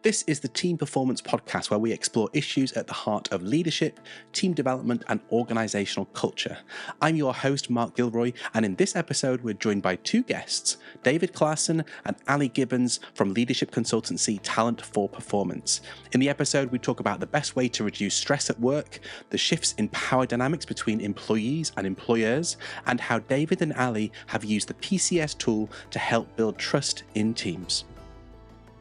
This is the Team Performance Podcast, where we explore issues at the heart of leadership, team development, and organisational culture. I'm your host, Mark Gilroy, and in this episode, we're joined by two guests, David Klaasen and Alli Gibbons from leadership consultancy Talent for Performance. In the episode, we talk about the best way to reduce stress at work, the shifts in power dynamics between employees and employers, and how David and Alli have used the PCS tool to help build trust in teams.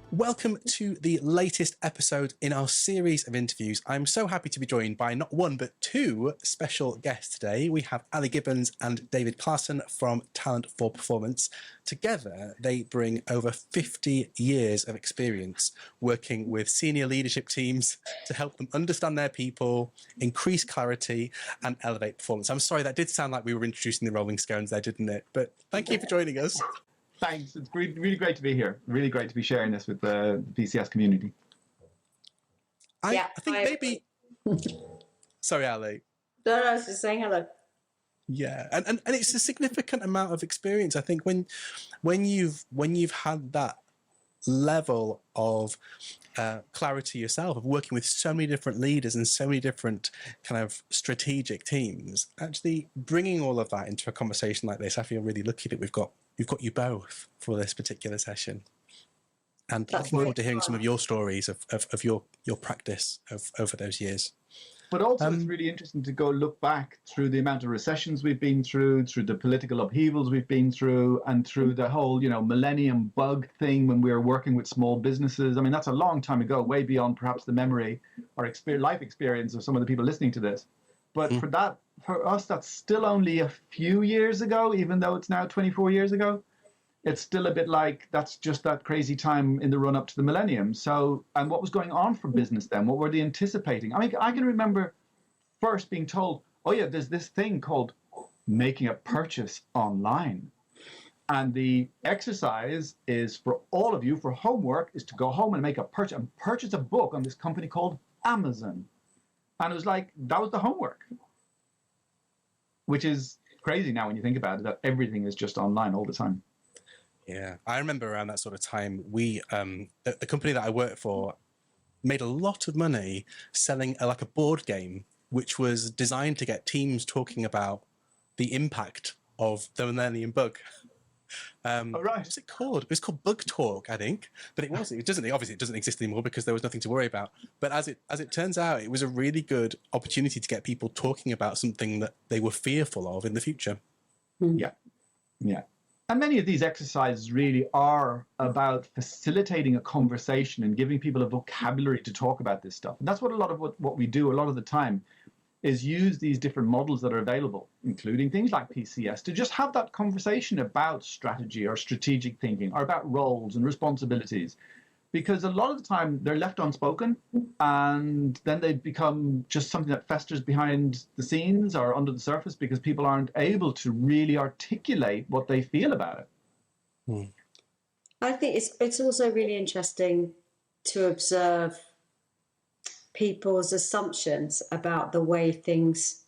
Welcome to the latest episode in our series of interviews. I'm so happy to be joined by not one, but two special guests today. We have Alli Gibbons and David Klaasen from Talent for Performance. Together, they bring over 50 years of experience working with senior leadership teams to help them understand their people, increase clarity, and elevate performance. I'm sorry, that did sound like we were introducing the Rolling Stones there, didn't it? But thank you for joining us. Thanks. It's really great to be here. Really great to be sharing this with the PCS community. I think maybe... Sorry, Alli. No, I was just saying hello. Yeah, and it's a significant amount of experience. I think when you've had that level of clarity yourself, of working with so many different leaders and so many different kind of strategic teams, actually bringing all of that into a conversation like this, I feel really lucky that we've got you both for this particular session. And looking forward to hearing some of your stories of your practice over those years. But also it's really interesting to go look back through the amount of recessions we've been through the political upheavals we've been through, and through the whole, millennium bug thing when we were working with small businesses. I mean, that's a long time ago, way beyond perhaps the memory or life experience of some of the people listening to this. But for us, that's still only a few years ago, even though it's now 24 years ago. It's still a bit like that's just that crazy time in the run up to the millennium. So, and what was going on for business then? What were they anticipating? I mean, I can remember first being told, oh yeah, there's this thing called making a purchase online. And the exercise is for all of you, for homework, is to go home and make a purchase a book on this company called Amazon. And it was like, that was the homework, which is crazy now when you think about it, that everything is just online all the time. Yeah, I remember around that sort of time, we the company that I worked for made a lot of money selling a board game, which was designed to get teams talking about the impact of the millennium bug. Right. What's it called? It was called Bug Talk, I think. But it doesn't exist anymore because there was nothing to worry about. But as it turns out, it was a really good opportunity to get people talking about something that they were fearful of in the future. Yeah. And many of these exercises really are about facilitating a conversation and giving people a vocabulary to talk about this stuff. And that's what a lot of what we do a lot of the time is use these different models that are available, including things like PCS, to just have that conversation about strategy or strategic thinking or about roles and responsibilities. Because a lot of the time they're left unspoken, and then they become just something that festers behind the scenes or under the surface because people aren't able to really articulate what they feel about it. I think it's also really interesting to observe people's assumptions about the way things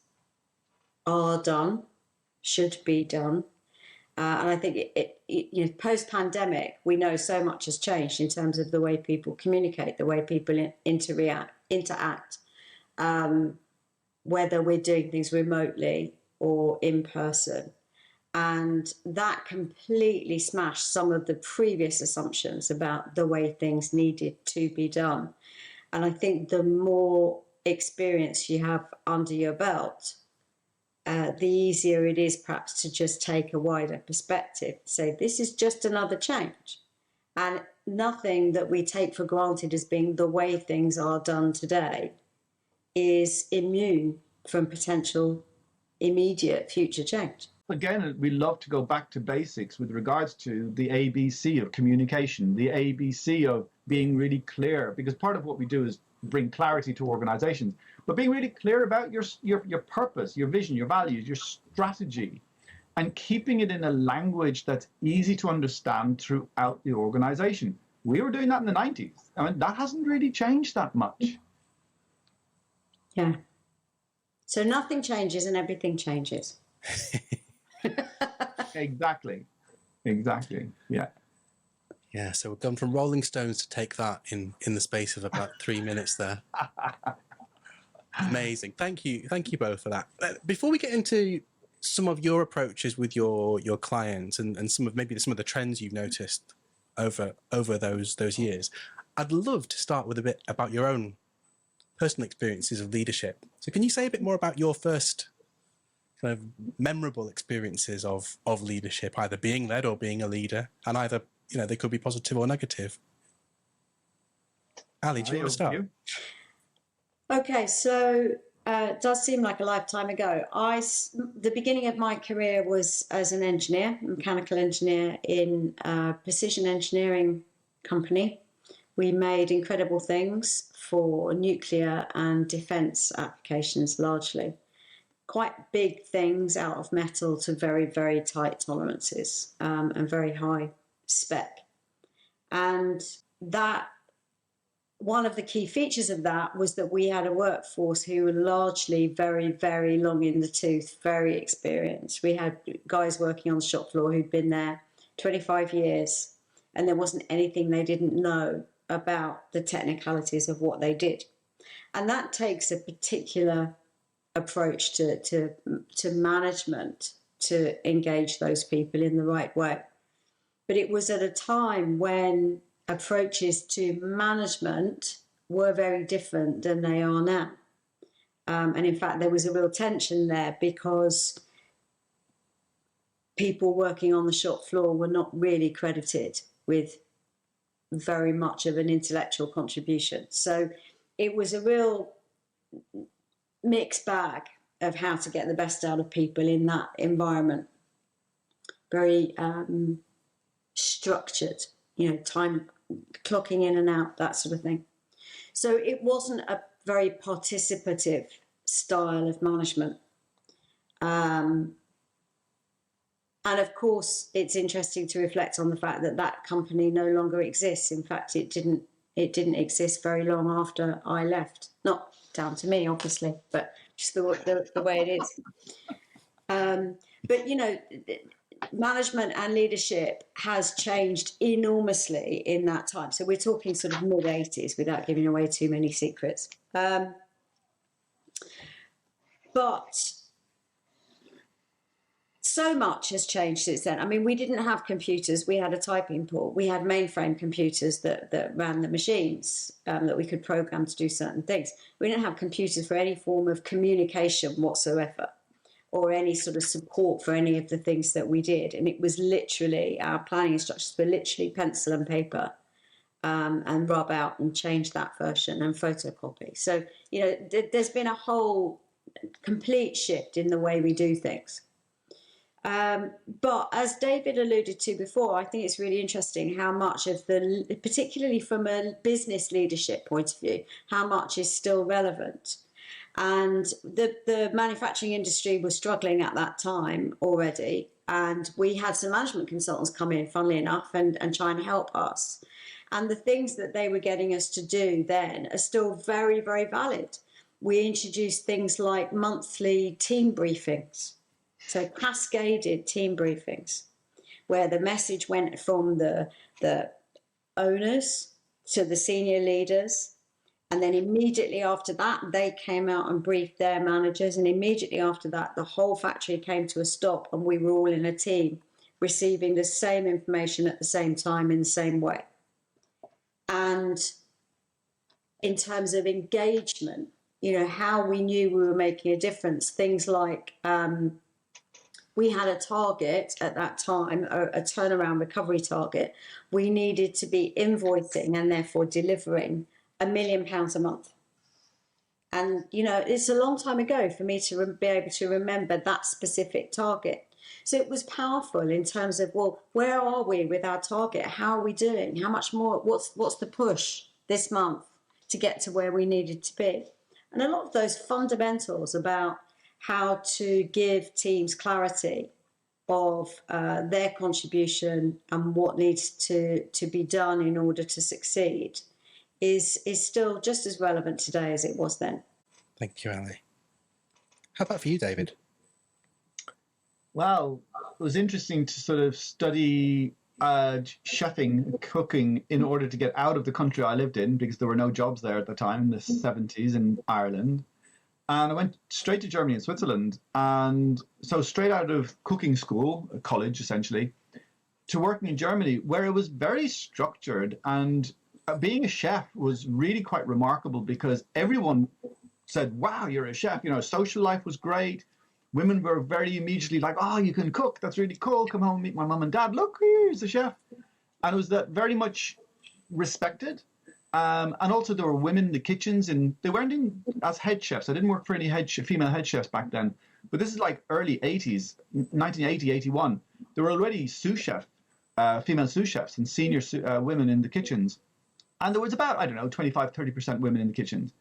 are done, should be done. And I think post-pandemic, we know so much has changed in terms of the way people communicate, the way people interact, whether we're doing things remotely or in person. And that completely smashed some of the previous assumptions about the way things needed to be done. And I think the more experience you have under your belt, the easier it is perhaps to just take a wider perspective, say this is just another change, and nothing that we take for granted as being the way things are done today is immune from potential immediate future change. Again, we love to go back to basics with regards to the ABC of communication, the ABC of being really clear, because part of what we do is bring clarity to organizations, but being really clear about your purpose, your vision, your values, your strategy, and keeping it in a language that's easy to understand throughout the organization. We were doing that in the 90s. I mean, that hasn't really changed that much. Yeah. So nothing changes and everything changes. Exactly. Yeah. Yeah, so we've gone from Rolling Stones to Take That in the space of about 3 minutes there. Amazing. Thank you both for that. Before we get into some of your approaches with your clients and some of the trends you've noticed over those years, I'd love to start with a bit about your own personal experiences of leadership. So can you say a bit more about your first kind of memorable experiences of leadership, either being led or being a leader, and either, they could be positive or negative? Ali, do you want to start? Okay, so it does seem like a lifetime ago. The beginning of my career was as an engineer, mechanical engineer in a precision engineering company. We made incredible things for nuclear and defence applications largely. Quite big things out of metal to very, very tight tolerances and very high spec. And that one of the key features of that was that we had a workforce who were largely very, very long in the tooth, very experienced. We had guys working on the shop floor who'd been there 25 years, and there wasn't anything they didn't know about the technicalities of what they did. And that takes a particular approach to management to engage those people in the right way. But it was at a time when approaches to management were very different than they are now. And in fact, there was a real tension there because people working on the shop floor were not really credited with very much of an intellectual contribution. So it was a real mixed bag of how to get the best out of people in that environment. Very structured, time clocking in and out, that sort of thing. So it wasn't a very participative style of management. And of course, it's interesting to reflect on the fact that that company no longer exists. In fact, it didn't exist very long after I left. Not down to me, obviously, but just the way it is. But management and leadership has changed enormously in that time. So we're talking sort of mid-80s without giving away too many secrets. But so much has changed since then. I mean, we didn't have computers. We had a typing pool. We had mainframe computers that ran the machines that we could program to do certain things. We didn't have computers for any form of communication whatsoever, or any sort of support for any of the things that we did. And it was literally, our planning instructions were literally pencil and paper and rub out and change that version and photocopy. So, there's been a whole complete shift in the way we do things. But as David alluded to before, I think it's really interesting how much of particularly from a business leadership point of view, how much is still relevant. And the manufacturing industry was struggling at that time already. And we had some management consultants come in, funnily enough, and try and help us. And the things that they were getting us to do then are still very, very valid. We introduced things like monthly team briefings. So cascaded team briefings, where the message went from the owners to the senior leaders. And then immediately after that, they came out and briefed their managers. And immediately after that, the whole factory came to a stop and we were all in a team receiving the same information at the same time in the same way. And in terms of engagement, how we knew we were making a difference, things like we had a target at that time, a turnaround recovery target. We needed to be invoicing and therefore delivering £1 million a month. And, it's a long time ago for me to be able to remember that specific target. So it was powerful in terms of, well, where are we with our target? How are we doing? How much more? What's the push this month to get to where we needed to be? And a lot of those fundamentals about how to give teams clarity of their contribution and what needs to be done in order to succeed is still just as relevant today as it was then. Thank you, Ali. How about for you, David? Well, it was interesting to sort of study, chefing, cooking in order to get out of the country I lived in because there were no jobs there at the time in the 70s in Ireland. And I went straight to Germany and Switzerland. And so straight out of cooking school, college essentially, to working in Germany, where it was very structured. And being a chef was really quite remarkable because everyone said, wow, you're a chef. You know, social life was great. Women were very immediately like, oh, you can cook. That's really cool. Come home and meet my mum and dad. Look, here's the chef. And it was that very much respected. And also there were women in the kitchens, and they weren't in as head chefs. I didn't work for any female head chefs back then. But this is like early 80s, 1980, 81. There were already sous chefs, female sous chefs and senior women in the kitchens. And there was about, I don't know, 25, 30% women in the kitchens.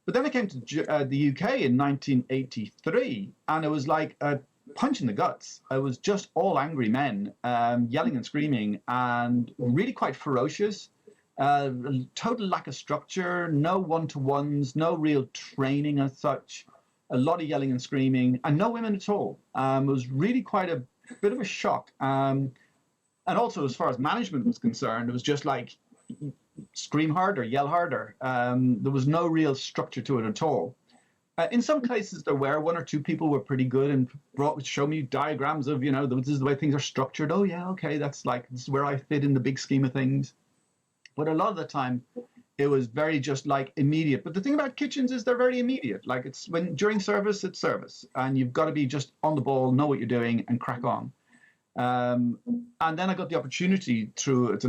But then I came to the UK in 1983, and it was like a punch in the guts. It was just all angry men, yelling and screaming, and really quite ferocious. Total lack of structure, no one-to-ones, no real training as such, a lot of yelling and screaming, and no women at all. It was really quite a bit of a shock. And also, as far as management was concerned, it was just like, scream harder, yell harder. There was no real structure to it at all. In some cases, there were one or two people were pretty good and show me diagrams of, you know, this is the way things are structured. Oh, yeah, okay, this is where I fit in the big scheme of things. But a lot of the time, it was very just like immediate. But the thing about kitchens is they're very immediate. Like during service, it's service. And you've got to be just on the ball, know what you're doing, and crack on. And then I got the opportunity it's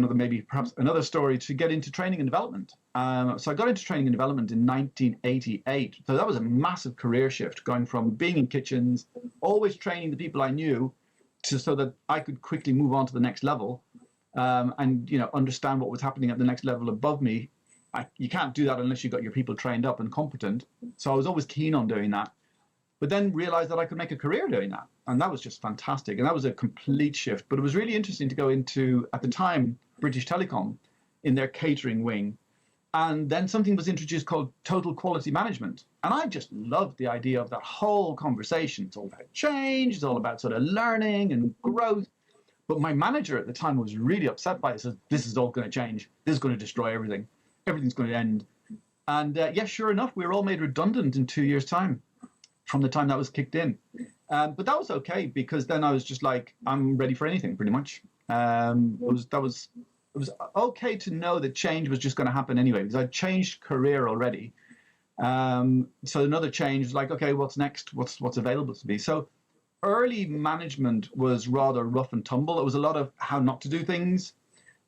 perhaps another story, to get into training and development. So I got into training and development in 1988. So that was a massive career shift, going from being in kitchens, always training the people I knew, so that I could quickly move on to the next level, and understand what was happening at the next level above me. You can't do that unless you've got your people trained up and competent. So I was always keen on doing that. But then realized that I could make a career doing that. And that was just fantastic. And that was a complete shift. But it was really interesting to go into, at the time, British Telecom in their catering wing. And then something was introduced called total quality management. And I just loved the idea of that whole conversation. It's all about change. It's all about sort of learning and growth. But my manager at the time was really upset by it. He said, this is all going to change. This is going to destroy everything. Everything's going to end. And yes, sure enough, we were all made redundant in 2 years' time from the time that was kicked in. But that was okay, because then I was just like, I'm ready for anything, pretty much. It was okay to know that change was just going to happen anyway, because I'd changed career already. So another change was like, okay, what's next? What's available to me? So early management was rather rough and tumble. It was a lot of how not to do things.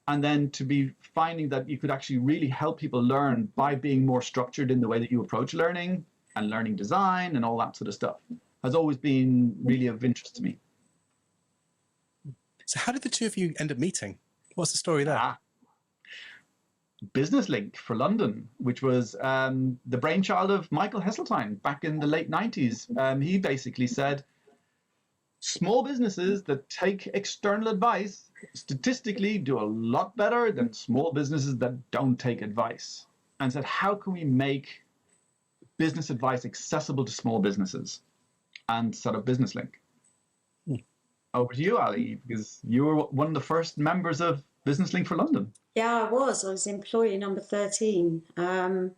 And then to be finding that you could actually really help people learn by being more structured in the way that you approach learning and learning design and all that sort of stuff has always been really of interest to me. So how did the two of you end up meeting? What's the story there? Business Link for London, which was the brainchild of Michael Heseltine back in the late 90s. He basically said, small businesses that take external advice statistically do a lot better than small businesses that don't take advice. And said, how can we make business advice accessible to small businesses? And set up Business Link. Over to you, Ali, because you were one of the first members of Business Link for London. Yeah, I was employee number 13. Wow.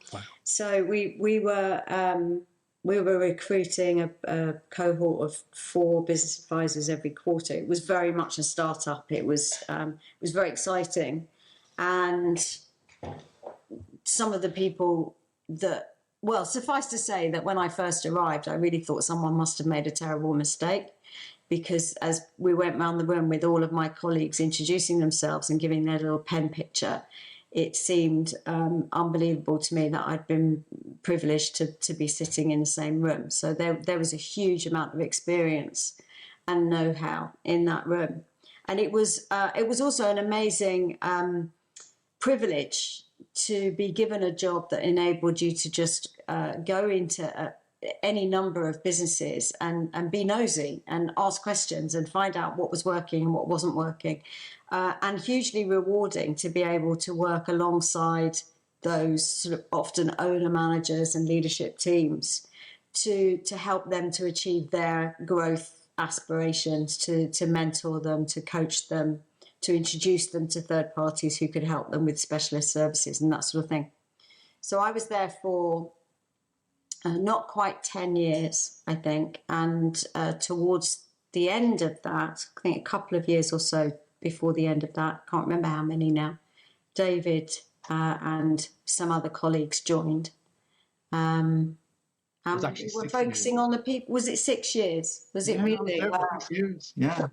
So we were recruiting a cohort of 4 business advisors every quarter. It was very much a startup. It was very exciting, and some of the people that, well, suffice to say that when I first arrived, I really thought someone must have made a terrible mistake, because as we went round the room with all of my colleagues introducing themselves and giving their little pen picture, it seemed unbelievable to me that I'd been privileged to be sitting in the same room. So there was a huge amount of experience and know-how in that room. And it was also an amazing privilege to be given a job that enabled you to just go into any number of businesses and be nosy and ask questions and find out what was working and what wasn't working. And hugely rewarding to be able to work alongside those sort of often owner managers and leadership teams to help them to achieve their growth aspirations, to mentor them, to coach them, to introduce them to third parties who could help them with specialist services and that sort of thing. So I was there for not quite 10 years, I think. And towards the end of that, I think a couple of years or so before the end of that, can't remember how many now, David and some other colleagues joined. And we were focusing on the people. Was it 6 years? Was it really? Wow. 6 years. Yeah.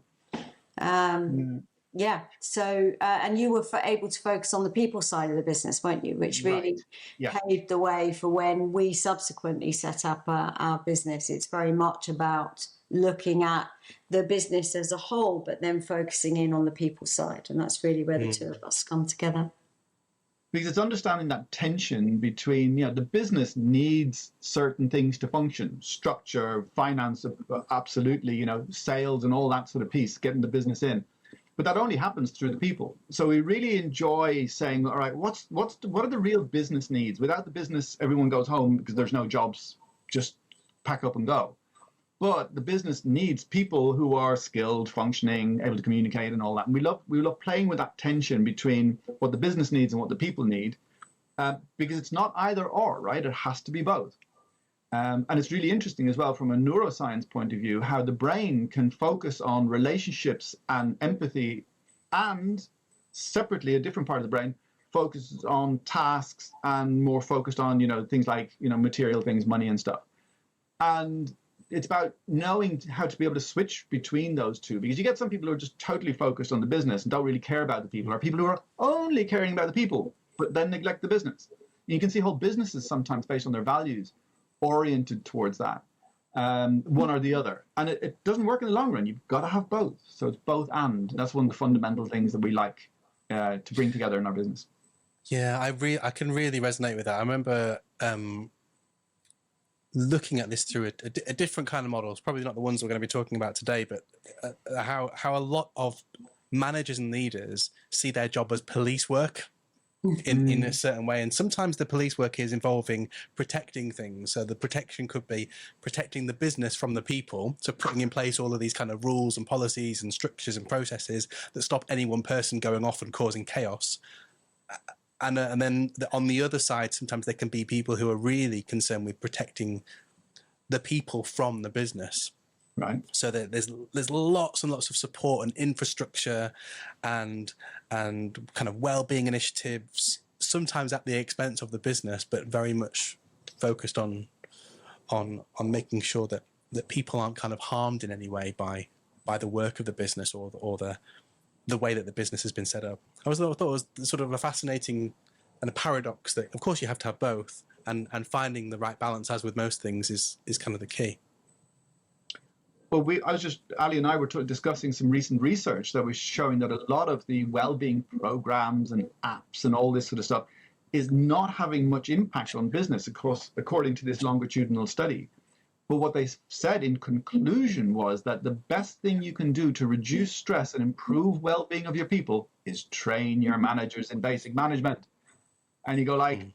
Yeah. So, and you were able to focus on the people side of the business, weren't you? Which really paved the way for when we subsequently set up our business. It's very much about looking at the business as a whole, but then focusing in on the people side. And that's really where the two of us come together. Because it's understanding that tension between, the business needs certain things to function, structure, finance, absolutely, sales and all that sort of piece, getting the business in. But that only happens through the people. So we really enjoy saying, all right, what are the real business needs? Without the business, everyone goes home because there's no jobs, just pack up and go. But the business needs people who are skilled, functioning, able to communicate and all that. And we love playing with that tension between what the business needs and what the people need, because it's not either or, right? It has to be both. And it's really interesting as well from a neuroscience point of view, how the brain can focus on relationships and empathy, and separately, a different part of the brain focuses on tasks and more focused on, things like, material things, money and stuff. And it's about knowing how to be able to switch between those two, because you get some people who are just totally focused on the business and don't really care about the people, or people who are only caring about the people, but then neglect the business. You can see whole businesses sometimes based on their values oriented towards that, one or the other. And it doesn't work in the long run. You've got to have both. So it's both and. That's one of the fundamental things that we like to bring together in our business. Yeah, I can really resonate with that. I remember looking at this through a different kind of models, probably not the ones we're going to be talking about today, but how a lot of managers and leaders see their job as police work in a certain way. And sometimes the police work is involving protecting things. So the protection could be protecting the business from the people. So putting in place all of these kind of rules and policies and structures and processes that stop any one person going off and causing chaos. And then on the other side, sometimes there can be people who are really concerned with protecting the people from the business. Right. So there's lots and lots of support and infrastructure and kind of well-being initiatives, sometimes at the expense of the business, but very much focused on making sure that people aren't kind of harmed in any way by the work of the business or the way that the business has been set up. I thought it was sort of a fascinating and a paradox that, of course, you have to have both, and finding the right balance, as with most things, is kind of the key. Well, Ali and I were discussing some recent research that was showing that a lot of the well-being programs and apps and all this sort of stuff is not having much impact on business, of course, according to this longitudinal study. But what they said in conclusion was that the best thing you can do to reduce stress and improve well-being of your people is train your managers in basic management. And you go like,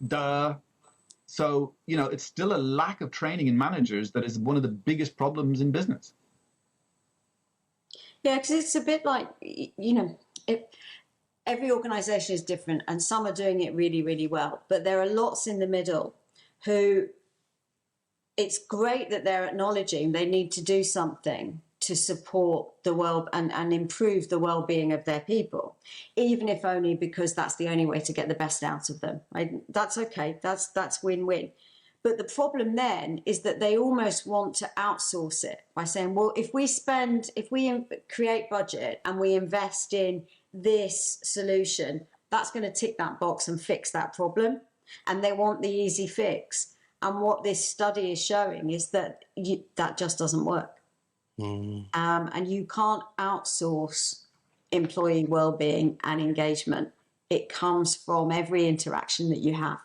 duh. So, it's still a lack of training in managers that is one of the biggest problems in business. Yeah, because it's a bit like, every organization is different and some are doing it really, really well. But there are lots in the middle who it's great that they're acknowledging they need to do something to support the and improve the well-being of their people, even if only because that's the only way to get the best out of them. That's okay. That's win-win. But the problem then is that they almost want to outsource it by saying, well, if we create budget and we invest in this solution, that's going to tick that box and fix that problem. And they want the easy fix. And what this study is showing is that that just doesn't work. And you can't outsource employee well-being and engagement. It comes from every interaction that you have.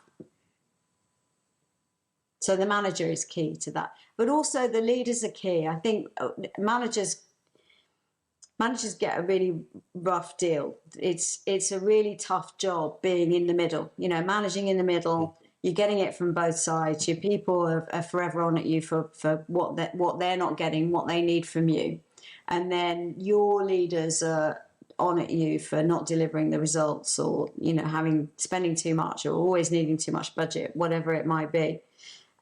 So the manager is key to that. But also the leaders are key. I think managers get a really rough deal. It's a really tough job being in the middle, managing in the middle. You're getting it from both sides. Your people are forever on at you for what they're not getting, what they need from you. And then your leaders are on at you for not delivering the results, or, you know, spending too much, or always needing too much budget, whatever it might be.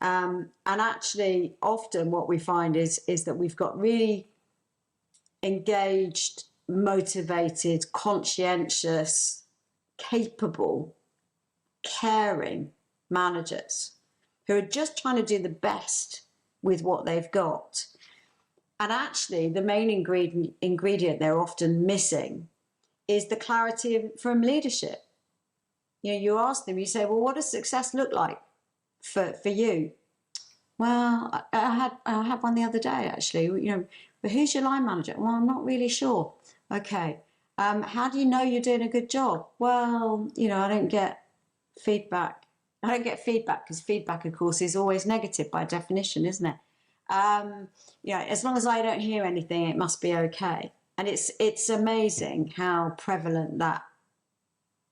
And actually, often what we find is that we've got really engaged, motivated, conscientious, capable, caring managers who are just trying to do the best with what they've got. And actually, the main ingredient they're often missing is the clarity from leadership. You know, you ask them, you say, well, what does success look like for you? Well, I had one the other day, actually, you know, but who's your line manager? Well, I'm not really sure. Okay. How do you know you're doing a good job? Well, you know, I don't get feedback. I don't get feedback because feedback, of course, is always negative by definition, isn't it? You know, as long as I don't hear anything, it must be okay. And it's amazing how prevalent that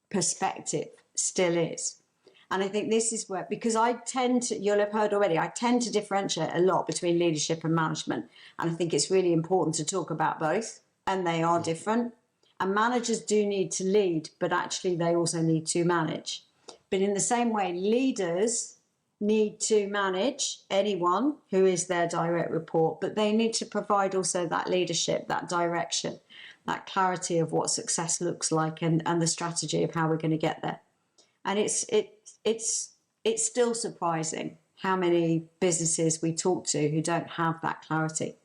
perspective still is. And I think this is where, because you'll have heard already, I tend to differentiate a lot between leadership and management. And I think it's really important to talk about both, and they are different. And managers do need to lead, but actually they also need to manage. But in the same way, leaders need to manage anyone who is their direct report, but they need to provide also that leadership, that direction, that clarity of what success looks like, and the strategy of how we're going to get there. And it's still surprising how many businesses we talk to who don't have that clarity.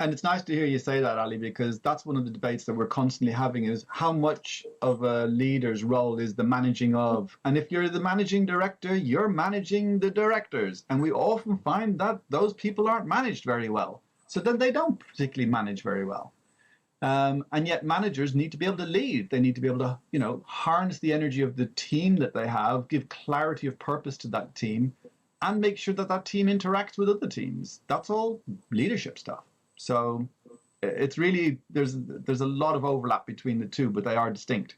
And it's nice to hear you say that, Ali, because that's one of the debates that we're constantly having, is how much of a leader's role is the managing of. And if you're the managing director, you're managing the directors. And we often find that those people aren't managed very well. So then they don't particularly manage very well. And yet managers need to be able to lead. They need to be able to, you know, harness the energy of the team that they have, give clarity of purpose to that team, and make sure that that team interacts with other teams. That's all leadership stuff. So it's really, there's a lot of overlap between the two, but they are distinct.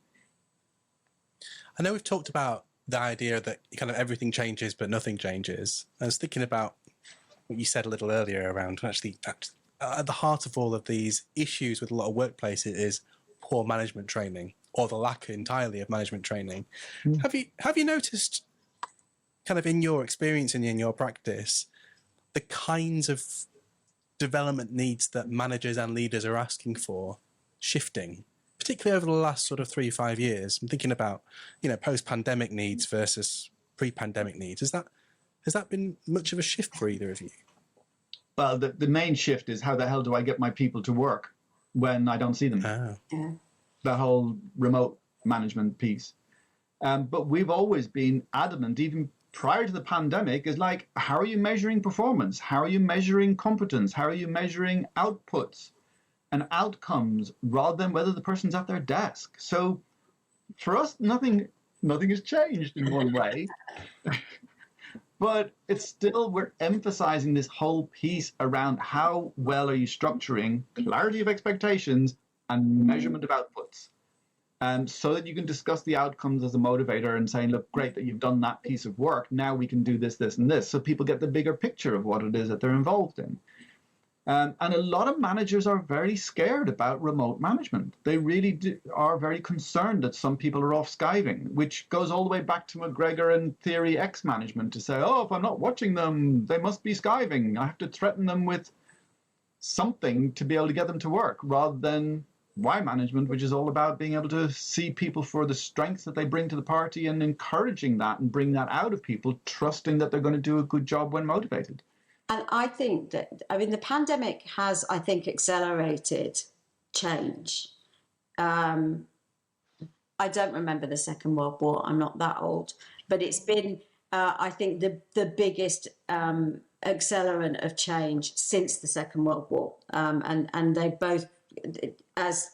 I know we've talked about the idea that kind of everything changes, but nothing changes. I was thinking about what you said a little earlier around actually at the heart of all of these issues with a lot of workplaces is poor management training, or the lack entirely of management training. Have you noticed, kind of in your experience and in your practice, the kinds of development needs that managers and leaders are asking for shifting, particularly over the last sort of 3-5 years? I'm thinking about, you know, post-pandemic needs versus pre-pandemic needs. Has that been much of a shift for either of you? Well, the main shift is, how the hell do I get my people to work when I don't see them? Yeah. That whole remote management piece. But we've always been adamant, even prior to the pandemic, is like, how are you measuring performance? How are you measuring competence? How are you measuring outputs and outcomes, rather than whether the person's at their desk? So for us, nothing has changed in one way. But it's still, we're emphasizing this whole piece around how well are you structuring clarity of expectations and measurement of outputs. So that you can discuss the outcomes as a motivator and saying, look, great that you've done that piece of work. Now we can do this, this, and this. So people get the bigger picture of what it is that they're involved in. And a lot of managers are very scared about remote management. They really are very concerned that some people are off skiving, which goes all the way back to McGregor and Theory X management, to say, oh, if I'm not watching them, they must be skiving. I have to threaten them with something to be able to get them to work, rather than Y management, which is all about being able to see people for the strengths that they bring to the party and encouraging that and bring that out of people, trusting that they're going to do a good job when motivated. And I think that, I mean, the pandemic has, I think, accelerated change. I don't remember the Second World War. I'm not that old. But it's been, I think, the biggest accelerant of change since the Second World War. And they both, as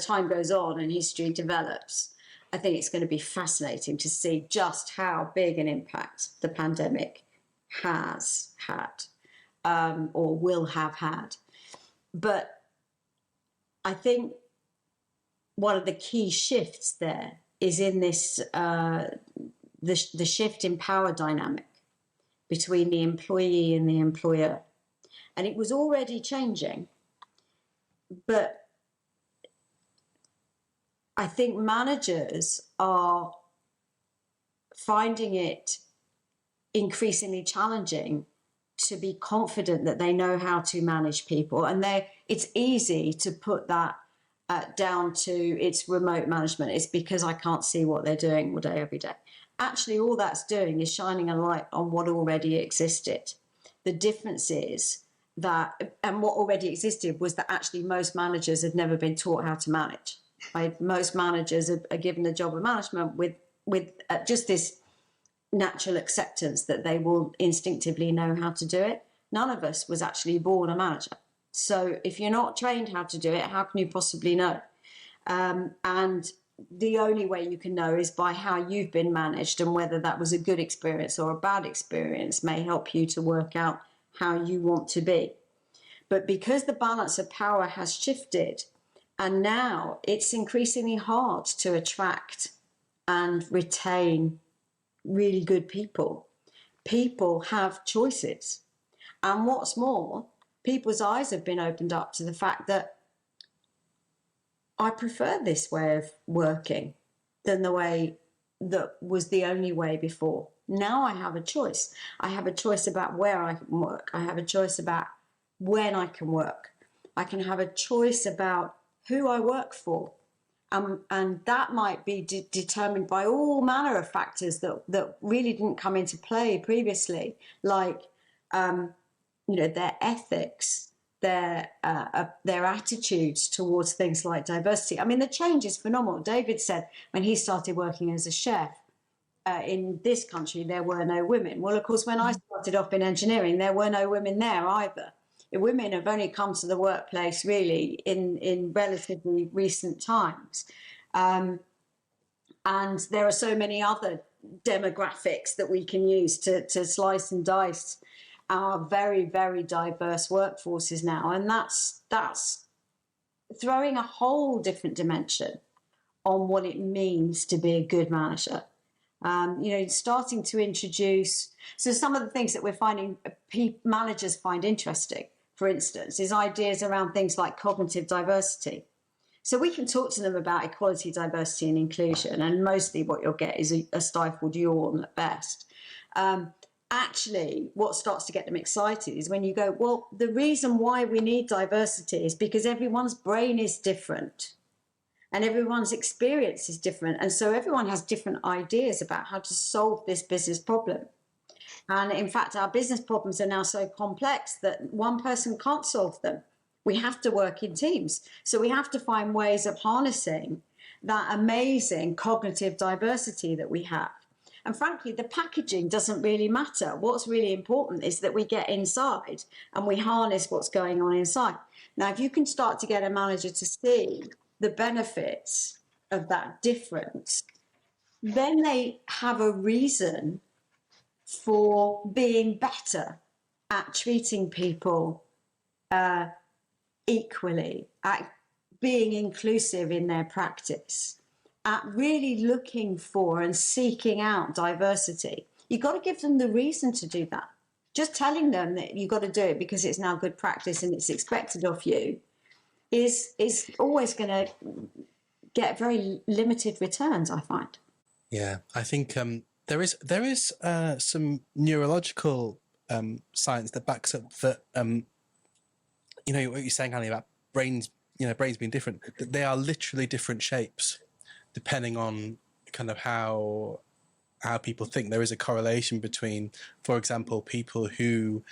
time goes on and history develops, I think it's going to be fascinating to see just how big an impact the pandemic has had, or will have had. But I think one of the key shifts there is in this the shift in power dynamic between the employee and the employer. And it was already changing, but I think managers are finding it increasingly challenging to be confident that they know how to manage people. And it's easy to put that down to it's remote management. It's because I can't see what they're doing all day, every day. Actually, all that's doing is shining a light on what already existed. The difference is that, and what already existed was that actually most managers had never been taught how to manage. Right? Most managers are given the job of management with just this natural acceptance that they will instinctively know how to do it. None of us was actually born a manager. So if you're not trained how to do it, how can you possibly know? And the only way you can know is by how you've been managed, and whether that was a good experience or a bad experience may help you to work out how you want to be. But because the balance of power has shifted, and now it's increasingly hard to attract and retain really good people. People have choices. And what's more, people's eyes have been opened up to the fact that I prefer this way of working than the way that was the only way before. Now I have a choice. I have a choice about where I can work. I have a choice about when I can work. I can have a choice about who I work for. And that might be determined by all manner of factors that really didn't come into play previously, like their ethics, their attitudes towards things like diversity. I mean, the change is phenomenal. David said when he started working as a chef in this country, there were no women. Well, of course, when I started off in engineering, there were no women there either. Women have only come to the workplace really in relatively recent times. And there are so many other demographics that we can use to slice and dice our very, very diverse workforces now. And that's throwing a whole different dimension on what it means to be a good manager. Starting to introduce, so some of the things that we're finding managers find interesting, for instance, is ideas around things like cognitive diversity. So we can talk to them about equality, diversity and inclusion, and mostly what you'll get is a stifled yawn at best. Actually, what starts to get them excited is when you go, well, the reason why we need diversity is because everyone's brain is different and everyone's experience is different. And so everyone has different ideas about how to solve this business problem. And in fact, our business problems are now so complex that one person can't solve them. We have to work in teams. So we have to find ways of harnessing that amazing cognitive diversity that we have. And frankly, the packaging doesn't really matter. What's really important is that we get inside and we harness what's going on inside. Now, if you can start to get a manager to see the benefits of that difference, then they have a reason for being better at treating people equally, at being inclusive in their practice, at really looking for and seeking out diversity. You've got to give them the reason to do that. Just telling them that you've got to do it because it's now good practice and it's expected of you is always going to get very limited returns, I find. Yeah, I think there is some neurological science that backs up that what you're saying, Annie, about brains being different. That they are literally different shapes depending on kind of how people think. There is a correlation between, for example, people who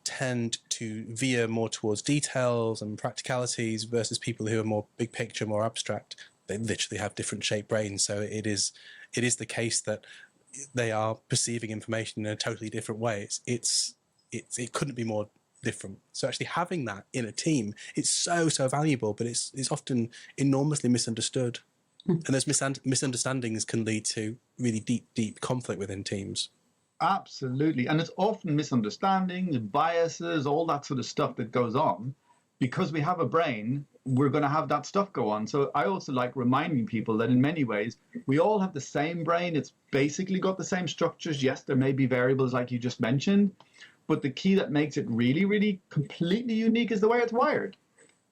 tend to veer more towards details and practicalities versus people who are more big picture, more abstract. They literally have different shaped brains. So it is the case that they are perceiving information in a totally different way. It couldn't be more different. So actually having that in a team, it's so valuable, but it's often enormously misunderstood. And those misunderstandings can lead to really deep conflict within teams. Absolutely. And it's often misunderstandings, biases, all that sort of stuff that goes on. Because we have a brain, we're going to have that stuff go on. So I also like reminding people that in many ways, we all have the same brain. It's basically got the same structures. Yes, there may be variables like you just mentioned, but the key that makes it really, really completely unique is the way it's wired.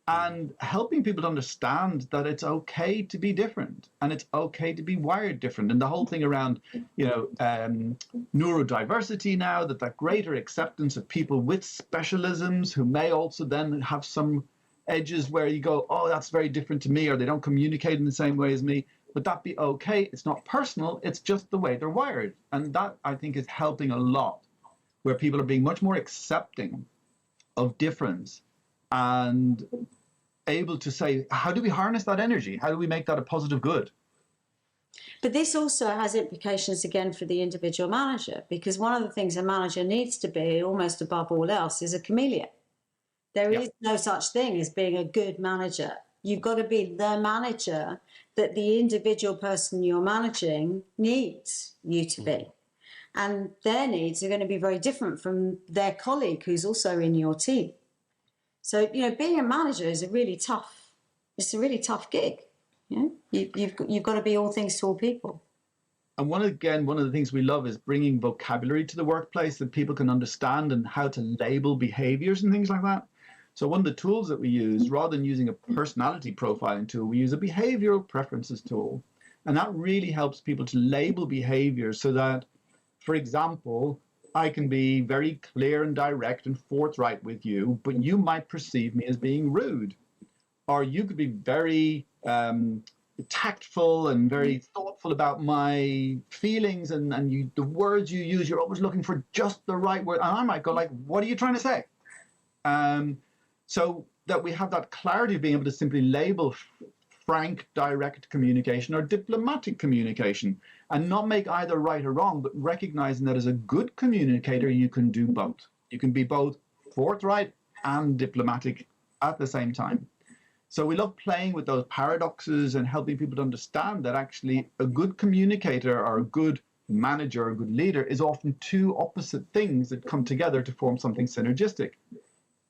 and helping people to understand that it's okay to be different and it's okay to be wired different. And the whole thing around, neurodiversity now, that greater acceptance of people with specialisms who may also then have some edges where you go, oh, that's very different to me, or they don't communicate in the same way as me. But that be okay. It's not personal. It's just the way they're wired. And that, I think, is helping a lot, where people are being much more accepting of difference and able to say, how do we harness that energy? How do we make that a positive good? But this also has implications again for the individual manager, because one of the things a manager needs to be, almost above all else, is a chameleon. There is no such thing as being a good manager. You've got to be the manager that the individual person you're managing needs you to be. And their needs are going to be very different from their colleague who's also in your team. So, being a manager is a really tough gig. You've got to be all things to all people. And one of the things we love is bringing vocabulary to the workplace that people can understand, and how to label behaviors and things like that. So one of the tools that we use, rather than using a personality profiling tool, we use a behavioral preferences tool. And that really helps people to label behaviors so that, for example, I can be very clear and direct and forthright with you, but you might perceive me as being rude. Or you could be very tactful and very thoughtful about my feelings, and the words you use, you're always looking for just the right word. And I might go like, what are you trying to say? So that we have that clarity of being able to simply label frank, direct communication or diplomatic communication, and not make either right or wrong, but recognizing that as a good communicator, you can do both. You can be both forthright and diplomatic at the same time. So we love playing with those paradoxes and helping people to understand that actually a good communicator or a good manager or a good leader is often two opposite things that come together to form something synergistic.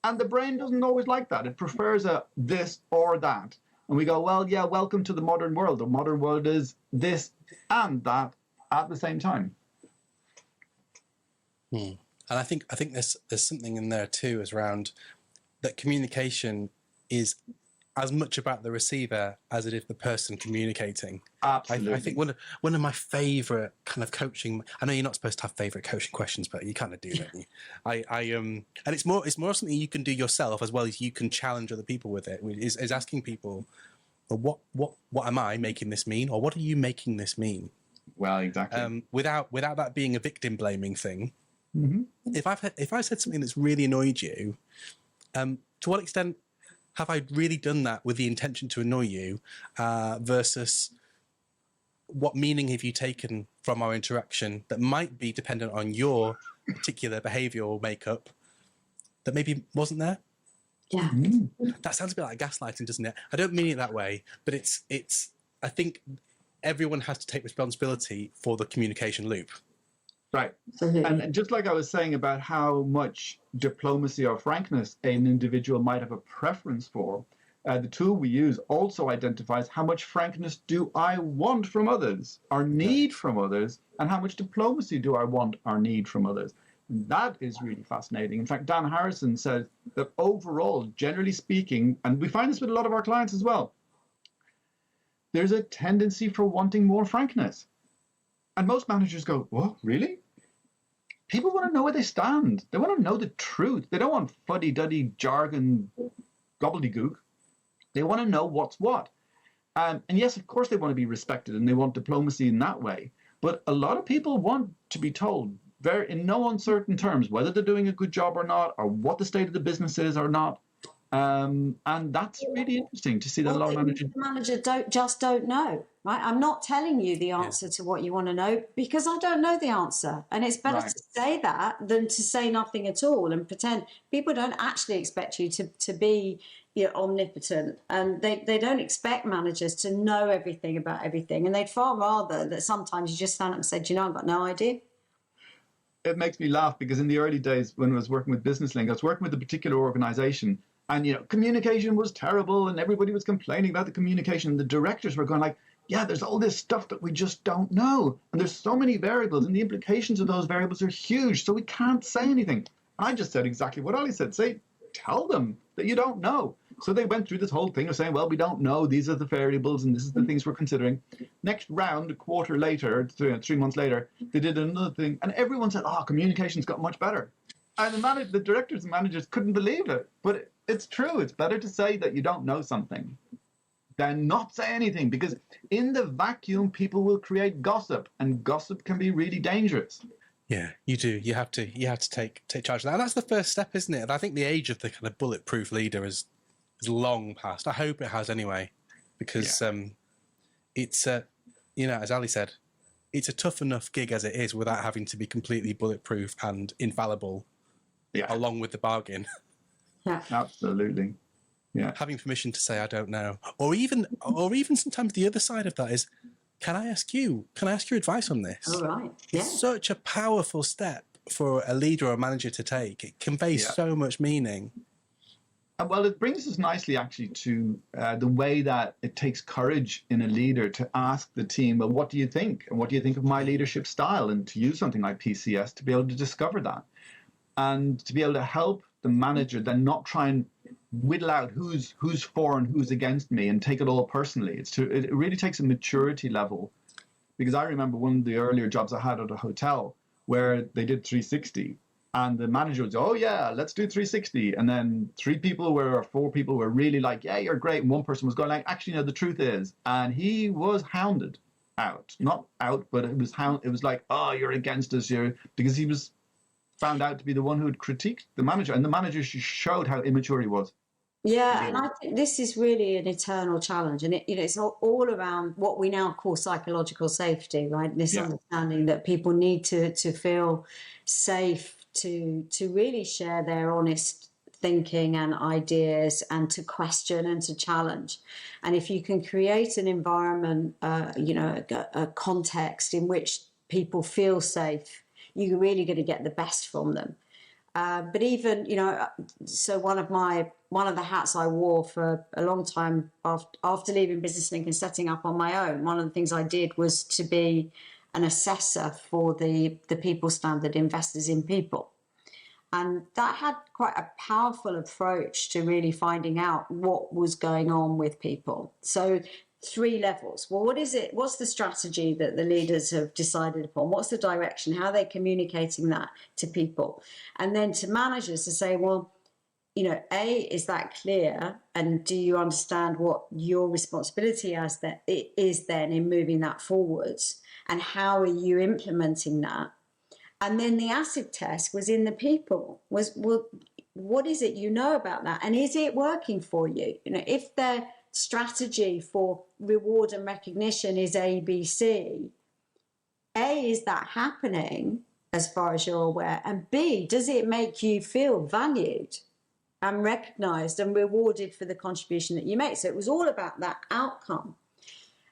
And the brain doesn't always like that. It prefers a this or that. And we go, well, yeah, welcome to the modern world. The modern world is this and that at the same time. And I think there's something in there too, is around that communication is as much about the receiver as it is the person communicating. Absolutely. I think one of my favourite kind of coaching, I know you're not supposed to have favourite coaching questions, but you kind of do, don't you? And it's more something you can do yourself as well as you can challenge other people with it, is asking people, well, what am I making this mean? Or what are you making this mean? Well, exactly. Without that being a victim blaming thing. Mm-hmm. If I said something that's really annoyed you, to what extent have I really done that with the intention to annoy you, versus what meaning have you taken from our interaction that might be dependent on your particular behavioural makeup that maybe wasn't there? Yeah. That sounds a bit like gaslighting, doesn't it? I don't mean it that way, but it's. I think everyone has to take responsibility for the communication loop. Right. And just like I was saying about how much diplomacy or frankness an individual might have a preference for, the tool we use also identifies how much frankness do I want from others, or need from others, and how much diplomacy do I want or need from others. And that is really fascinating. In fact, Dan Harrison says that overall, generally speaking, and we find this with a lot of our clients as well, there's a tendency for wanting more frankness. And most managers go, what, really? People want to know where they stand. They want to know the truth. They don't want fuddy-duddy jargon gobbledygook. They want to know what's what. And yes, of course, they want to be respected and they want diplomacy in that way. But a lot of people want to be told in no uncertain terms whether they're doing a good job or not, or what the state of the business is or not. And that's really interesting to see that a lot of managers... The manager don't know, right? I'm not telling you the answer to what you want to know because I don't know the answer. And it's better to say that than to say nothing at all and pretend. People don't actually expect you to be omnipotent, and they don't expect managers to know everything about everything. And they'd far rather that sometimes you just stand up and say, do you know, I've got no idea. It makes me laugh because in the early days when I was working with BusinessLink, I was working with a particular organization. And, communication was terrible and everybody was complaining about the communication. And the directors were going like, yeah, there's all this stuff that we just don't know. And there's so many variables and the implications of those variables are huge. So we can't say anything. I just said exactly what Alli said. Tell them that you don't know. So they went through this whole thing of saying, well, we don't know. These are the variables and this is the things we're considering. Next round, a quarter later, 3 months later, they did another thing. And everyone said, oh, communication's got much better. And the directors and managers couldn't believe it. But it's true. It's better to say that you don't know something than not say anything, because in the vacuum, people will create gossip, and gossip can be really dangerous. Yeah, you do. You have to take charge of that. And that's the first step, isn't it? And I think the age of the kind of bulletproof leader is long past. I hope it has anyway, because it's as Ali said, it's a tough enough gig as it is without having to be completely bulletproof and infallible, along with the bargain. Yeah, absolutely. Yeah, having permission to say I don't know, or even sometimes the other side of that is, can I ask your advice on this? all right. Yeah, It's such a powerful step for a leader or a manager to take. It conveys so much meaning. Well, it brings us nicely actually to the way that it takes courage in a leader to ask the team, well, what do you think? And what do you think of my leadership style? And to use something like PCS to be able to discover that, and to be able to help the manager then not try and whittle out who's for and who's against me and take it all personally. It really takes a maturity level, because I remember one of the earlier jobs I had at a hotel where they did 360, and the manager would say, oh yeah, let's do 360, and then 4 people were really like, yeah, you're great, and one person was going like, actually no, the truth is, and he was hounded out, not out, but it was like, oh, you're against us here, because he was found out to be the one who had critiqued the manager, and the manager showed how immature he was. Yeah, and I think this is really an eternal challenge, and it's all around what we now call psychological safety, right? This understanding that people need to feel safe to really share their honest thinking and ideas, and to question and to challenge. And if you can create an environment, a context in which people feel safe, you're really going to get the best from them. But even, so one of the hats I wore for a long time after leaving Business Link and setting up on my own, one of the things I did was to be an assessor for the People Standard Investors in People. And that had quite a powerful approach to really finding out what was going on with people. So 3 levels. Well, what is it? What's the strategy that the leaders have decided upon? What's the direction? How are they communicating that to people? And then to managers to say, well, A, is that clear? And do you understand what your responsibility is then in moving that forwards? And how are you implementing that? And then the acid test was in the people. Well, what is it you know about that? And is it working for you? If their strategy for reward and recognition is A, B, C, A, is that happening as far as you're aware? And B, does it make you feel valued and recognised and rewarded for the contribution that you make? So it was all about that outcome.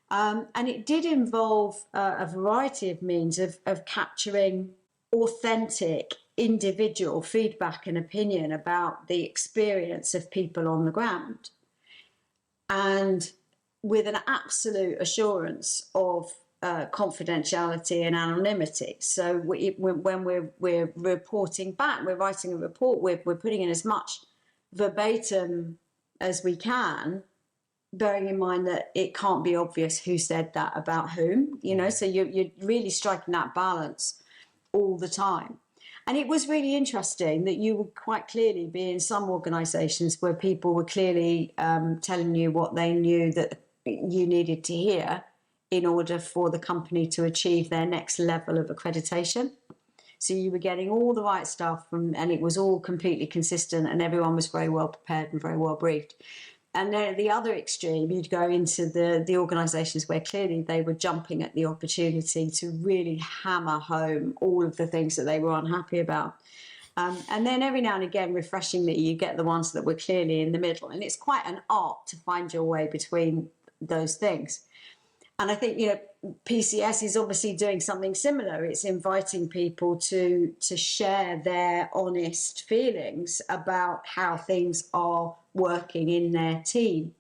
And it did involve a variety of means of capturing authentic individual feedback and opinion about the experience of people on the ground, and with an absolute assurance of confidentiality and anonymity. So when we're reporting back, we're writing a report, we're putting in as much verbatim as we can, bearing in mind that it can't be obvious who said that about whom, so you're really striking that balance all the time. And it was really interesting that you would quite clearly be in some organisations where people were clearly telling you what they knew that you needed to hear in order for the company to achieve their next level of accreditation. So you were getting all the right stuff, and it was all completely consistent, and everyone was very well prepared and very well briefed. And then at the other extreme, you'd go into the organisations where clearly they were jumping at the opportunity to really hammer home all of the things that they were unhappy about. And then every now and again, refreshingly, you get the ones that were clearly in the middle. And it's quite an art to find your way between those things. And I think, PCS is obviously doing something similar. It's inviting people to share their honest feelings about how things are working in their team.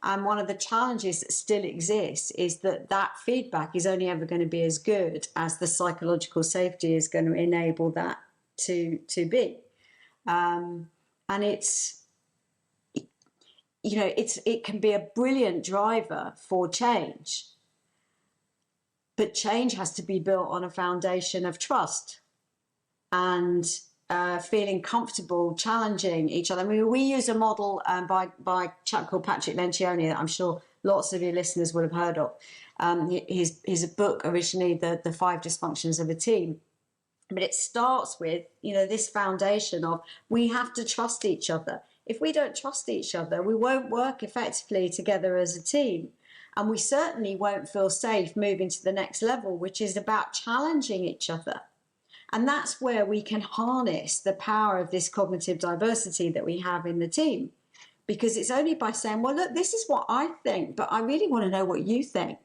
And one of the challenges that still exists is that feedback is only ever going to be as good as the psychological safety is going to enable that to be. And it can be a brilliant driver for change, but change has to be built on a foundation of trust and feeling comfortable challenging each other. I mean, we use a model by a chap called Patrick Lencioni that I'm sure lots of your listeners will have heard of. His book originally, the 5 Dysfunctions of a Team. But it starts with, this foundation of we have to trust each other. If we don't trust each other, we won't work effectively together as a team. And we certainly won't feel safe moving to the next level, which is about challenging each other. And that's where we can harness the power of this cognitive diversity that we have in the team. Because it's only by saying, well, look, this is what I think, but I really want to know what you think.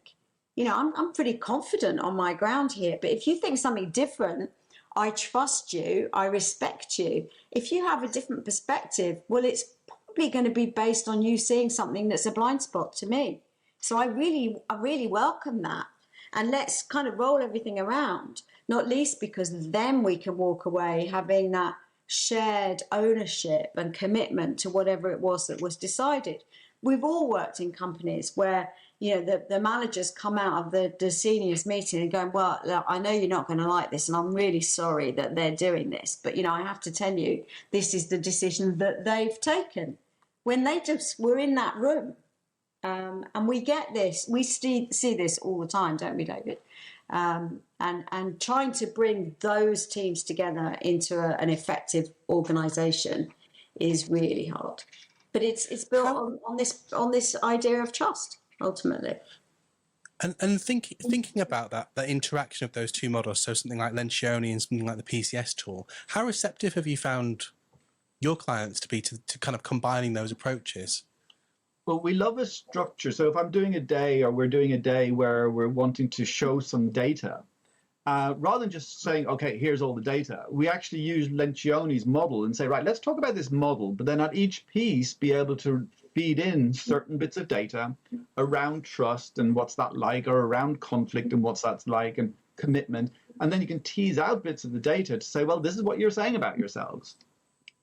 I'm pretty confident on my ground here, but if you think something different, I trust you, I respect you. If you have a different perspective, well, it's probably going to be based on you seeing something that's a blind spot to me. So I really welcome that. And let's kind of roll everything around, not least because then we can walk away having that shared ownership and commitment to whatever it was that was decided. We've all worked in companies where, the managers come out of the seniors meeting and going, well, look, I know you're not going to like this, and I'm really sorry that they're doing this, but, I have to tell you, this is the decision that they've taken. When they just were in that room. And we get this, we see this all the time, don't we, David? And trying to bring those teams together into an effective organisation is really hard. But it's built on this idea of trust, ultimately. And thinking about that interaction of those two models, so something like Lencioni and something like the PCS tool, how receptive have you found your clients to be to kind of combining those approaches? Well, we love a structure. So if I'm doing a day, or we're doing a day where we're wanting to show some data, rather than just saying, okay, here's all the data, we actually use Lencioni's model and say, right, let's talk about this model, but then at each piece be able to feed in certain bits of data around trust and what's that like, or around conflict and what's that's like, and commitment. And then you can tease out bits of the data to say, well, this is what you're saying about yourselves.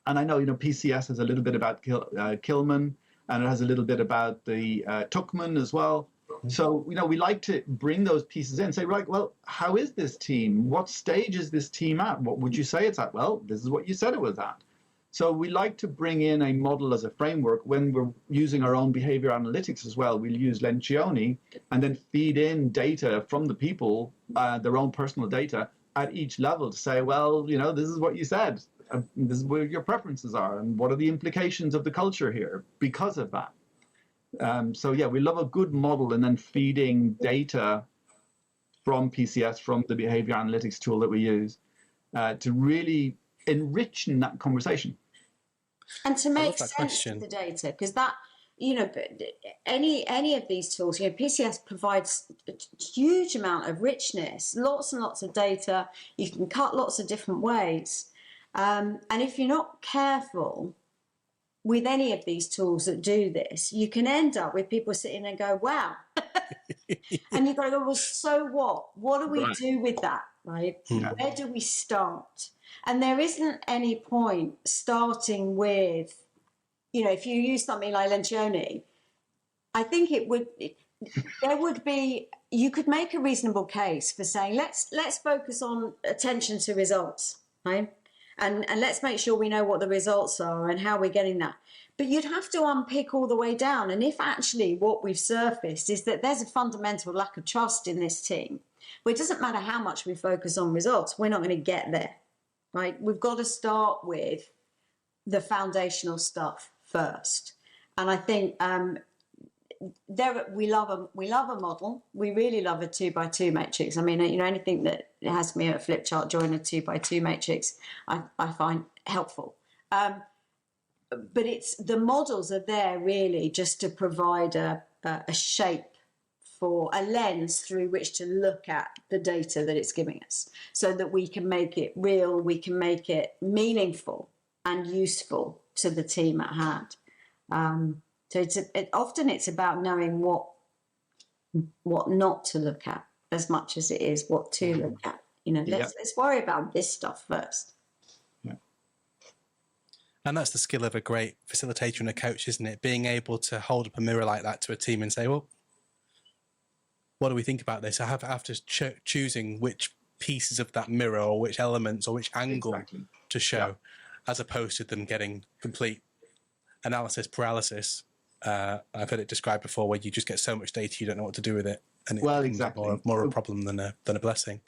And I know, PCS has a little bit about Kilman, and it has a little bit about the Tuckman as well. So, we like to bring those pieces in and say, right, well, how is this team? What stage is this team at? What would you say it's at? Well, this is what you said it was at. So we like to bring in a model as a framework. When we're using our own behavior analytics as well, we'll use Lencioni and then feed in data from the people, their own personal data at each level to say, well, this is what you said. This is where your preferences are, and what are the implications of the culture here because of that. So yeah, we love a good model, and then feeding data from PCS, from the behavior analytics tool that we use, to really enrich in that conversation. And to make sense of the data, because that, any of these tools, PCS provides a huge amount of richness, lots and lots of data. You can cut lots of different ways. And if you're not careful with any of these tools that do this, you can end up with people sitting and go, wow. And you've got to go, well, so what? What do we do with that, right? Yeah. Where do we start? And there isn't any point starting with, if you use something like Lencioni, I think you could make a reasonable case for saying, let's focus on attention to results, right? And let's make sure we know what the results are and how we're getting that. But you'd have to unpick all the way down. And if actually what we've surfaced is that there's a fundamental lack of trust in this team, well, it doesn't matter how much we focus on results, we're not going to get there, right? We've got to start with the foundational stuff first. And I think we love a model. We really love a 2x2 matrix. I mean, anything that has me at a flip chart join a 2x2 matrix, I find helpful. But the models are there really just to provide a shape, for a lens through which to look at the data that it's giving us, so that we can make it real, we can make it meaningful and useful to the team at hand. So often it's about knowing what not to look at as much as it is what to look at. Let's worry about this stuff first. Yeah. And that's the skill of a great facilitator and a coach, isn't it? Being able to hold up a mirror like that to a team and say, well, what do we think about this? I have after choosing which pieces of that mirror or which elements or which angle to show, as opposed to them getting complete analysis paralysis. I've heard it described before, where you just get so much data you don't know what to do with it, and it becomes more a problem than a blessing.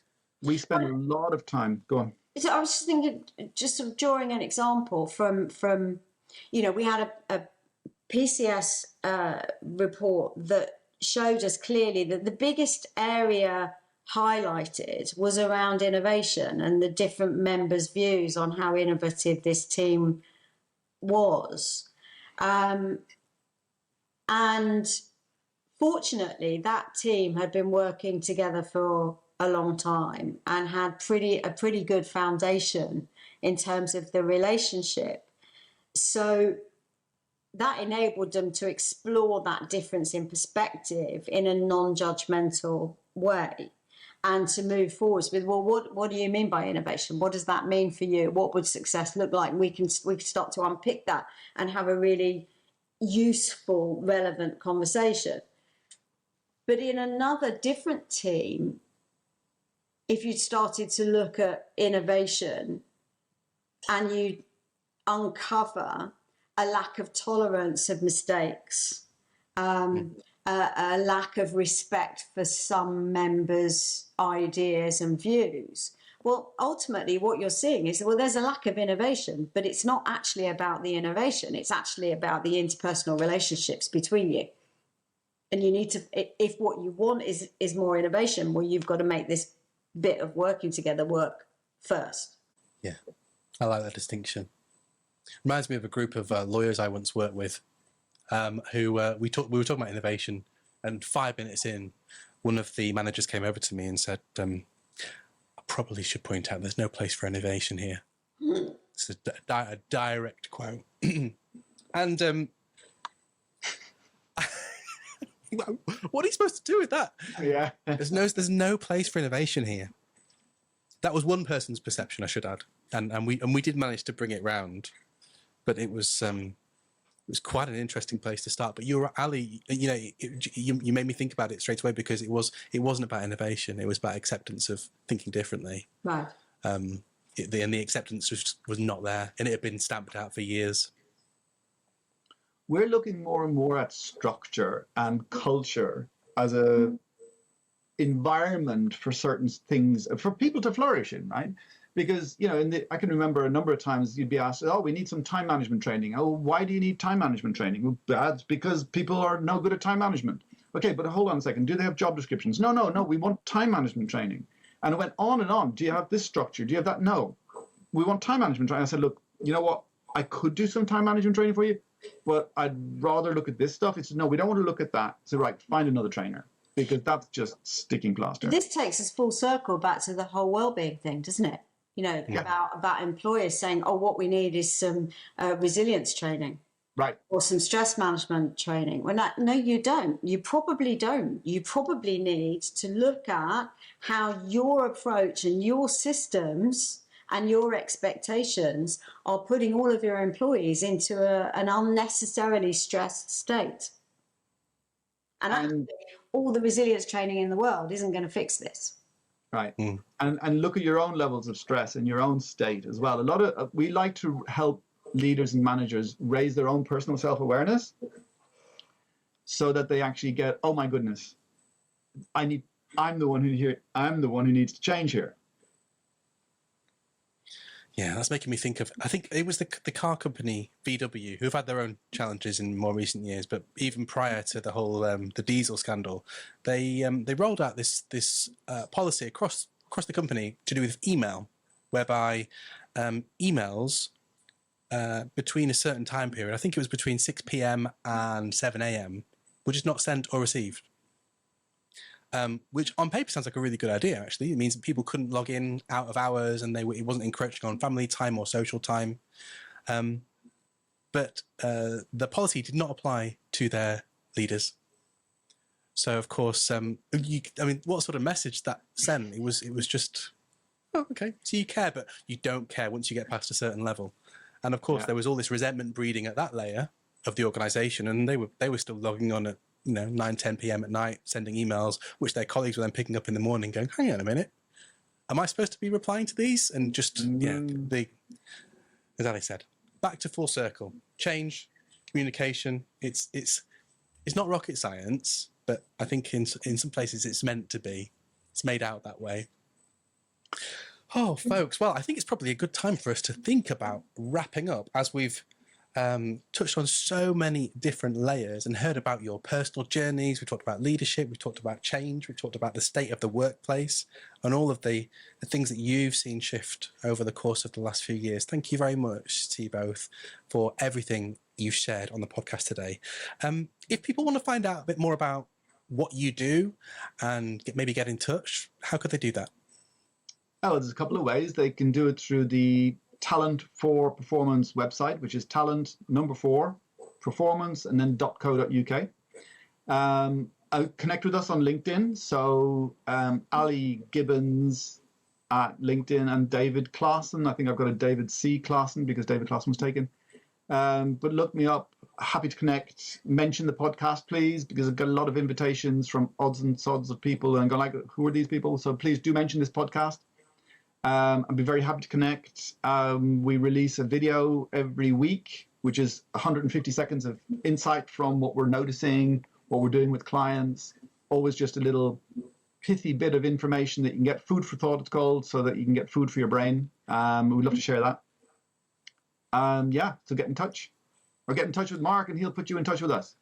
We spend a lot of time. Go on. So I was just thinking, just sort of drawing an example from we had a PCS report that showed us clearly that the biggest area highlighted was around innovation and the different members' views on how innovative this team was. And fortunately, that team had been working together for a long time and had a pretty good foundation in terms of the relationship. So that enabled them to explore that difference in perspective in a non-judgmental way and to move forwards with, well, what do you mean by innovation? What does that mean for you? What would success look like? We can start to unpick that and have a really useful, relevant conversation. But in another different team, if you started to look at innovation and you uncover a lack of tolerance of mistakes, a lack of respect for some members' ideas and views, well, ultimately what you're seeing is, well, there's a lack of innovation, but it's not actually about the innovation. It's actually about the interpersonal relationships between you. And you need to, if what you want is more innovation, well, you've got to make this bit of working together work first. Yeah, I like that distinction. Reminds me of a group of lawyers I once worked with, who we were talking about innovation, and 5 minutes in, one of the managers came over to me and said, I probably should point out there's no place for innovation here. It's a direct quote. And what are you supposed to do with that? Yeah. There's no place for innovation here. That was one person's perception, I should add, and we did manage to bring it round, but it was quite an interesting place to start. But you're Ali, you made me think about it straight away, because it wasn't about innovation. It was about acceptance of thinking differently. Right. And the acceptance was not there, and it had been stamped out for years. We're looking more and more at structure and culture as a environment for certain things, for people to flourish in, right? Because, I can remember a number of times you'd be asked, oh, we need some time management training. Oh, why do you need time management training? Well, that's because people are no good at time management. Okay, but hold on a second. Do they have job descriptions? No, we want time management training. And it went on and on. Do you have this structure? Do you have that? No. We want time management training. I said, look, you know what? I could do some time management training for you, but I'd rather look at this stuff. He said, no, we don't want to look at that. So, right, find another trainer, because that's just sticking plaster. This takes us full circle back to the whole well-being thing, doesn't it? About employers saying, oh, what we need is some resilience training. Right. Or some stress management training. No, you don't. You probably don't. You probably need to look at how your approach and your systems and your expectations are putting all of your employees into an unnecessarily stressed state. And actually, all the resilience training in the world isn't going to fix this. Right. And look at your own levels of stress in your own state as well. We like to help leaders and managers raise their own personal self-awareness so that they actually get, oh my goodness, I'm the one who needs to change here. Yeah, that's making me think of, I think it was the car company VW, who've had their own challenges in more recent years, but even prior to the whole the diesel scandal, they rolled out this policy across the company to do with email, whereby emails between a certain time period, I think it was between 6 p.m. and 7 a.m., were just not sent or received. Which on paper sounds like a really good idea, actually. It means that people couldn't log in out of hours, and it wasn't encroaching on family time or social time. But the policy did not apply to their leaders. So, of course, what sort of message that sent? It was just, oh, okay, so you care, but you don't care once you get past a certain level. And of course, there was all this resentment breeding at that layer of the organization, and they were still logging on at 9, 10 p.m. at night, sending emails, which their colleagues were then picking up in the morning, going, "Hang on a minute, am I supposed to be replying to these?" And just as Ali said, back to full circle. Change, communication. It's not rocket science, but I think in some places it's meant to be. It's made out that way. Oh, folks, well, I think it's probably a good time for us to think about wrapping up, as we've touched on so many different layers and heard about your personal journeys. We've talked about leadership, we've talked about change, we've talked about the state of the workplace and all of the things that you've seen shift over the course of the last few years. Thank you very much to you both for everything you've shared on the podcast today. If people want to find out a bit more about what you do and maybe get in touch, how could they do that? Oh, there's a couple of ways. They can do it through the Talent for Performance website, which is talent4performance and then .co.uk. Connect with us on LinkedIn. So Ali Gibbons at LinkedIn and David Klaasen. I think I've got a David C. Klaasen because David Klaasen was taken. But look me up. Happy to connect. Mention the podcast, please, because I've got a lot of invitations from odds and sods of people, and I'm going like, who are these people? So please do mention this podcast. I'd be very happy to connect. We release a video every week, which is 150 seconds of insight from what we're noticing, what we're doing with clients. Always just a little pithy bit of information that you can get, food for thought, it's called, so that you can get food for your brain. We'd love to share that. So get in touch. Or get in touch with Mark and he'll put you in touch with us.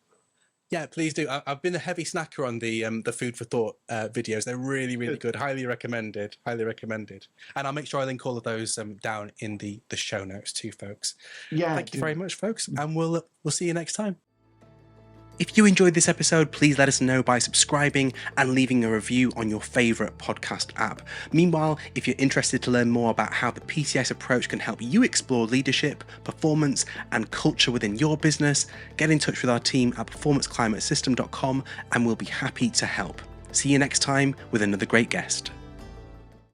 Yeah, please do. I've been a heavy snacker on the food for thought videos. They're really, really good. Highly recommended. Highly recommended. And I'll make sure I link all of those down in the show notes too, folks. Yeah. Thank you very much, folks. And we'll see you next time. If you enjoyed this episode, please let us know by subscribing and leaving a review on your favourite podcast app. Meanwhile, if you're interested to learn more about how the PCS approach can help you explore leadership, performance, and culture within your business, get in touch with our team at performanceclimatesystem.com and we'll be happy to help. See you next time with another great guest.